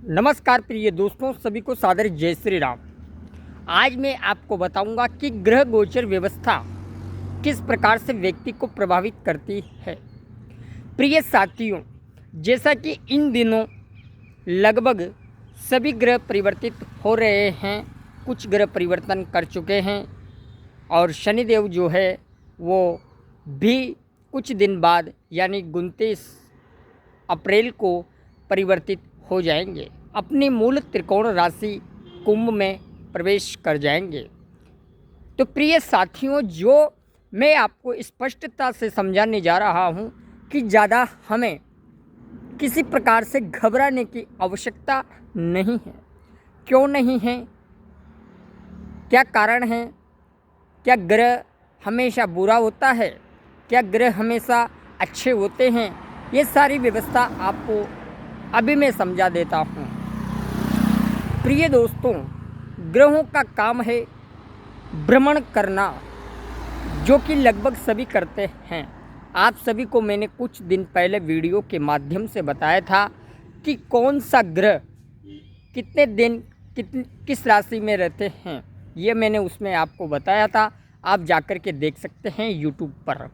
नमस्कार प्रिय दोस्तों, सभी को सादर जय श्री राम। आज मैं आपको बताऊंगा कि ग्रह गोचर व्यवस्था किस प्रकार से व्यक्ति को प्रभावित करती है। प्रिय साथियों, जैसा कि इन दिनों लगभग सभी ग्रह परिवर्तित हो रहे हैं, कुछ ग्रह परिवर्तन कर चुके हैं और शनिदेव जो है वो भी कुछ दिन बाद यानी 29 अप्रैल को परिवर्तित हो जाएंगे, अपनी मूल त्रिकोण राशि कुंभ में प्रवेश कर जाएंगे। तो प्रिय साथियों, जो मैं आपको स्पष्टता से समझाने जा रहा हूं कि ज़्यादा हमें किसी प्रकार से घबराने की आवश्यकता नहीं है। क्यों नहीं है? क्या कारण है? क्या ग्रह हमेशा बुरा होता है? क्या ग्रह हमेशा अच्छे होते हैं? ये सारी व्यवस्था आपको अभी मैं समझा देता हूँ। प्रिय दोस्तों, ग्रहों का काम है भ्रमण करना, जो कि लगभग सभी करते हैं। आप सभी को मैंने कुछ दिन पहले वीडियो के माध्यम से बताया था कि कौन सा ग्रह कितने दिन किस राशि में रहते हैं। ये मैंने उसमें आपको बताया था, आप जाकर के देख सकते हैं यूट्यूब पर।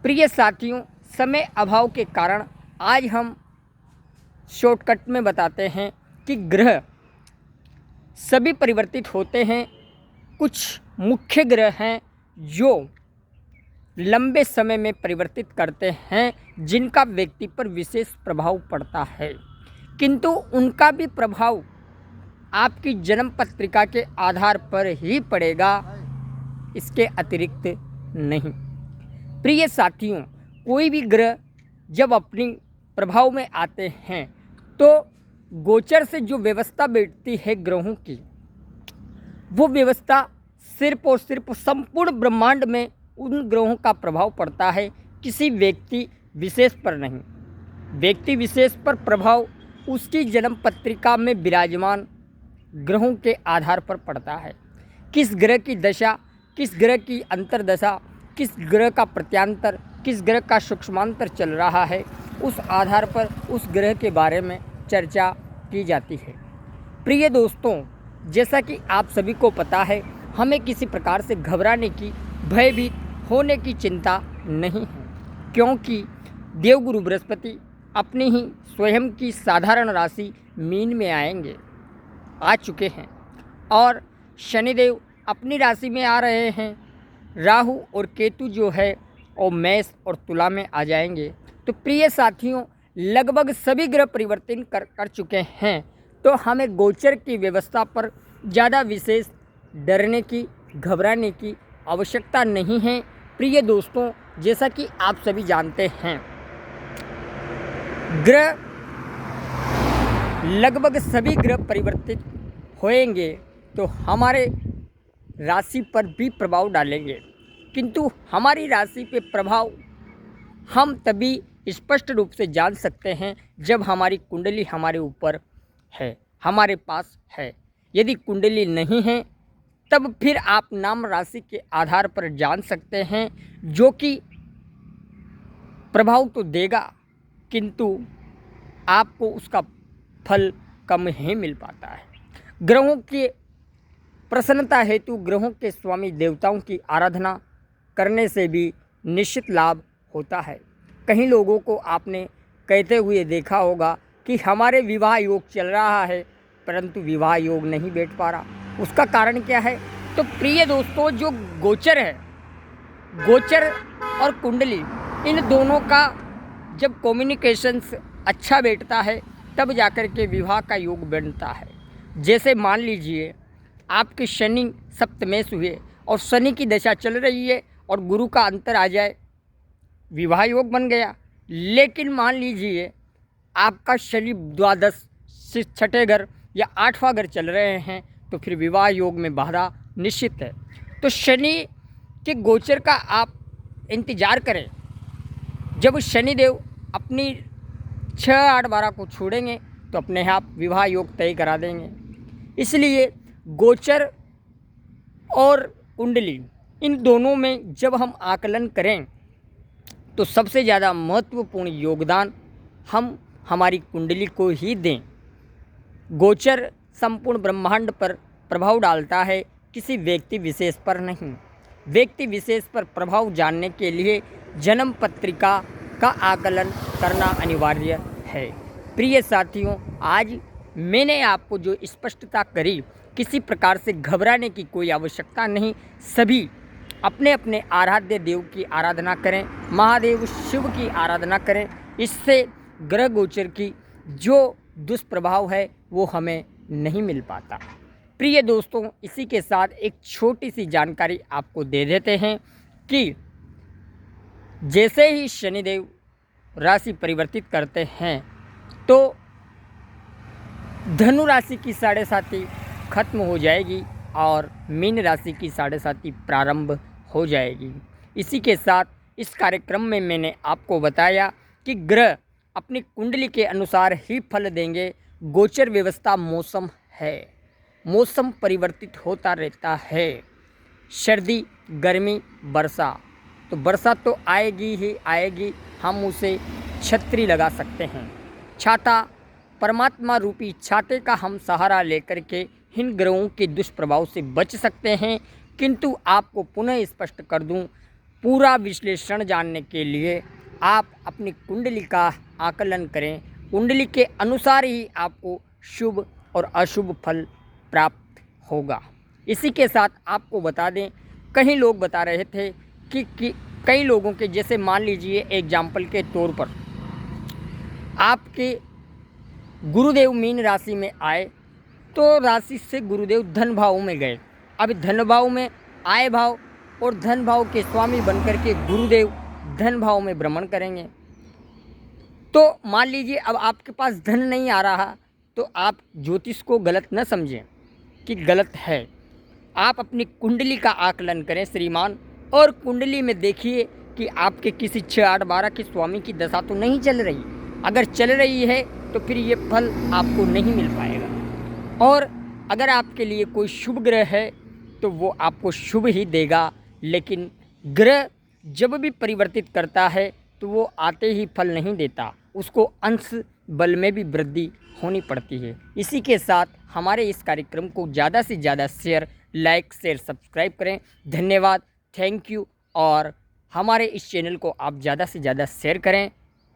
प्रिय साथियों, समय अभाव के कारण आज हम शॉर्टकट में बताते हैं कि ग्रह सभी परिवर्तित होते हैं। कुछ मुख्य ग्रह हैं जो लंबे समय में परिवर्तित करते हैं, जिनका व्यक्ति पर विशेष प्रभाव पड़ता है, किंतु उनका भी प्रभाव आपकी जन्म पत्रिका के आधार पर ही पड़ेगा, इसके अतिरिक्त नहीं। प्रिय साथियों, कोई भी ग्रह जब अपनी प्रभाव में आते हैं तो गोचर से जो व्यवस्था बैठती है ग्रहों की, वो व्यवस्था सिर्फ और सिर्फ संपूर्ण ब्रह्मांड में उन ग्रहों का प्रभाव पड़ता है, किसी व्यक्ति विशेष पर नहीं। व्यक्ति विशेष पर प्रभाव उसकी जन्म पत्रिका में विराजमान ग्रहों के आधार पर पड़ता है। किस ग्रह की दशा, किस ग्रह की अंतर्दशा, किस ग्रह का प्रत्यांतर, किस ग्रह का सूक्ष्मांतर चल रहा है, उस आधार पर उस ग्रह के बारे में चर्चा की जाती है। प्रिय दोस्तों, जैसा कि आप सभी को पता है, हमें किसी प्रकार से घबराने की, भयभीत होने की चिंता नहीं है, क्योंकि देवगुरु बृहस्पति अपनी ही स्वयं की साधारण राशि मीन में आ चुके हैं और शनिदेव अपनी राशि में आ रहे हैं। राहु और केतु जो है और मेष और तुला में आ जाएंगे। तो प्रिय साथियों, लगभग सभी ग्रह परिवर्तन कर चुके हैं, तो हमें गोचर की व्यवस्था पर ज़्यादा विशेष डरने की, घबराने की आवश्यकता नहीं है। प्रिय दोस्तों, जैसा कि आप सभी जानते हैं, ग्रह लगभग सभी ग्रह परिवर्तित होएंगे तो हमारे राशि पर भी प्रभाव डालेंगे, किंतु हमारी राशि पे प्रभाव हम तभी स्पष्ट रूप से जान सकते हैं जब हमारी कुंडली हमारे ऊपर है, हमारे पास है। यदि कुंडली नहीं है तब फिर आप नाम राशि के आधार पर जान सकते हैं, जो कि प्रभाव तो देगा, किंतु आपको उसका फल कम ही मिल पाता है। ग्रहों के प्रसन्नता हेतु ग्रहों के स्वामी देवताओं की आराधना करने से भी निश्चित लाभ होता है। कई लोगों को आपने कहते हुए देखा होगा कि हमारे विवाह योग चल रहा है, परंतु विवाह योग नहीं बैठ पा रहा। उसका कारण क्या है? तो प्रिय दोस्तों, जो गोचर है, गोचर और कुंडली, इन दोनों का जब कम्युनिकेशंस अच्छा बैठता है तब जाकर के विवाह का योग बनता है। जैसे मान लीजिए आपके शनि सप्तमेश हुए और शनि की दशा चल रही है और गुरु का अंतर आ जाए, विवाह योग बन गया। लेकिन मान लीजिए आपका शनि द्वादश से छठे घर या 8वां घर चल रहे हैं, तो फिर विवाह योग में बाधा निश्चित है। तो शनि के गोचर का आप इंतज़ार करें। जब शनिदेव अपनी 6-8-12 को छोड़ेंगे तो अपने आप विवाह योग तय करा देंगे। इसलिए गोचर और कुंडली, इन दोनों में जब हम आकलन करें तो सबसे ज़्यादा महत्वपूर्ण योगदान हम हमारी कुंडली को ही दें। गोचर संपूर्ण ब्रह्मांड पर प्रभाव डालता है, किसी व्यक्ति विशेष पर नहीं। व्यक्ति विशेष पर प्रभाव जानने के लिए जन्म पत्रिका का आकलन करना अनिवार्य है। प्रिय साथियों, आज मैंने आपको जो स्पष्टता करी, किसी प्रकार से घबराने की कोई आवश्यकता नहीं। सभी अपने अपने आराध्य देव की आराधना करें, महादेव शिव की आराधना करें। इससे ग्रह गोचर की जो दुष्प्रभाव है वो हमें नहीं मिल पाता। प्रिय दोस्तों, इसी के साथ एक छोटी सी जानकारी आपको दे देते हैं कि जैसे ही शनिदेव राशि परिवर्तित करते हैं तो धनु राशि की साढ़े साती खत्म हो जाएगी और मीन राशि की साढ़े साती प्रारंभ हो जाएगी। इसी के साथ इस कार्यक्रम में मैंने आपको बताया कि ग्रह अपनी कुंडली के अनुसार ही फल देंगे। गोचर व्यवस्था मौसम है, मौसम परिवर्तित होता रहता है। सर्दी, गर्मी, वर्षा, तो वर्षा तो आएगी ही आएगी। हम उसे छतरी लगा सकते हैं, छाता, परमात्मा रूपी छाते का हम सहारा लेकर के इन ग्रहों के दुष्प्रभाव से बच सकते हैं। किंतु आपको पुनः स्पष्ट कर दूं, पूरा विश्लेषण जानने के लिए आप अपनी कुंडली का आकलन करें। कुंडली के अनुसार ही आपको शुभ और अशुभ फल प्राप्त होगा। इसी के साथ आपको बता दें, कई लोग बता रहे थे कि कई लोगों के, जैसे मान लीजिए एग्जाम्पल के तौर पर आपके गुरुदेव मीन राशि में आए तो राशि से गुरुदेव धन भाव में गए। अब धन भाव में आय भाव और धन भाव के स्वामी बनकर के गुरुदेव धन भाव में भ्रमण करेंगे। तो मान लीजिए अब आपके पास धन नहीं आ रहा, तो आप ज्योतिष को गलत न समझें कि गलत है। आप अपनी कुंडली का आकलन करें श्रीमान, और कुंडली में देखिए कि आपके किसी 6, 8, 12 के स्वामी की दशा तो नहीं चल रही। अगर चल रही है तो फिर ये फल आपको नहीं मिल पाएगा। और अगर आपके लिए कोई शुभ ग्रह है तो वो आपको शुभ ही देगा। लेकिन ग्रह जब भी परिवर्तित करता है तो वो आते ही फल नहीं देता, उसको अंश बल में भी वृद्धि होनी पड़ती है। इसी के साथ हमारे इस कार्यक्रम को ज़्यादा से ज़्यादा शेयर, लाइक, शेयर, सब्सक्राइब करें। धन्यवाद, थैंक यू। और हमारे इस चैनल को आप ज़्यादा से ज़्यादा शेयर करें।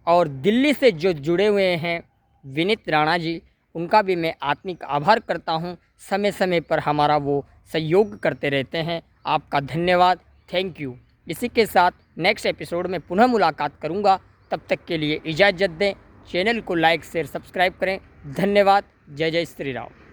और दिल्ली से जो जुड़े हुए हैं विनीत राणा जी, उनका भी मैं आत्मिक आभार करता हूं। समय समय पर हमारा वो सहयोग करते रहते हैं। आपका धन्यवाद, थैंक यू। इसी के साथ नेक्स्ट एपिसोड में पुनः मुलाकात करूंगा। तब तक के लिए इजाज़त दें। चैनल को लाइक, शेयर, सब्सक्राइब करें। धन्यवाद। जय जय श्री राम।